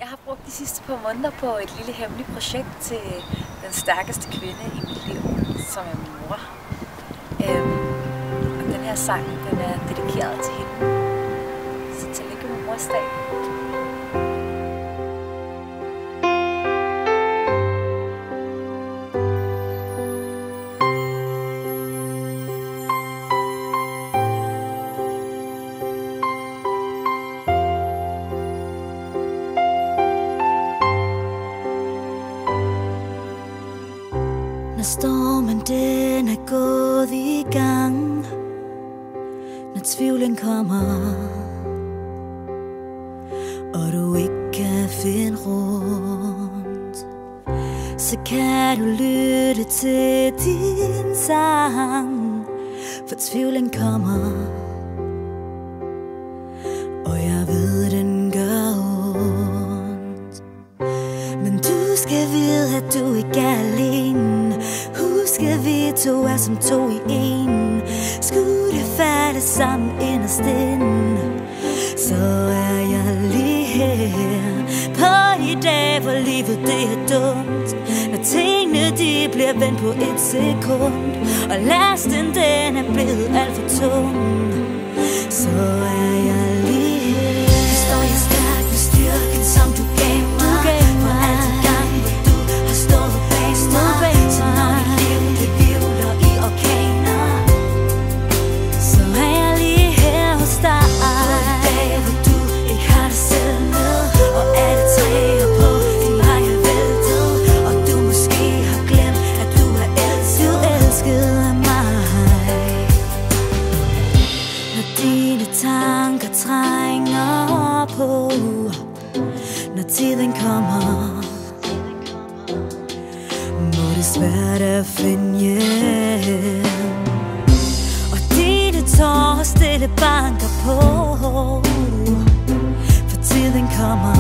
Jeg har brugt de sidste par måneder på et lille hemmeligt projekt til den stærkeste kvinde i mit liv, som er min mor. Og den her sang, den er dedikeret til hende. Så tillykke med mors dag. Når stormen den er gået i gang, når tvivlen kommer, og du ikke kan finde rundt, så kan du lytte til din sang, for tvivlen kommer, og jeg ved den gør ondt. Men du skal vide, at du ikke er alene. Husk, at vi to er som to i en. Skulle det falde sammen inderst inde, så er jeg lige her på i dag, hvor livet det er dumt. Når tingene de bliver vendt på et sekund, og lasten den er blevet alt for tung, så er jeg lige her. Står jeg stærk med styrken, som du gav mig, for alt de gange, hvor du har stået bag mig. Så når dit liv det hvirvler i orkaner, så er jeg lige her hos dig. På en dag, hvor du ikke har dig selv med, og alle træer på din vej er væltet, og du måske har glemt, at du er elsket. Du elskede af mig. Når dine tanker trænger på, når tiden kommer, hvor det er svært at finde hjem, og dine tårer stille banker på, for tiden kommer,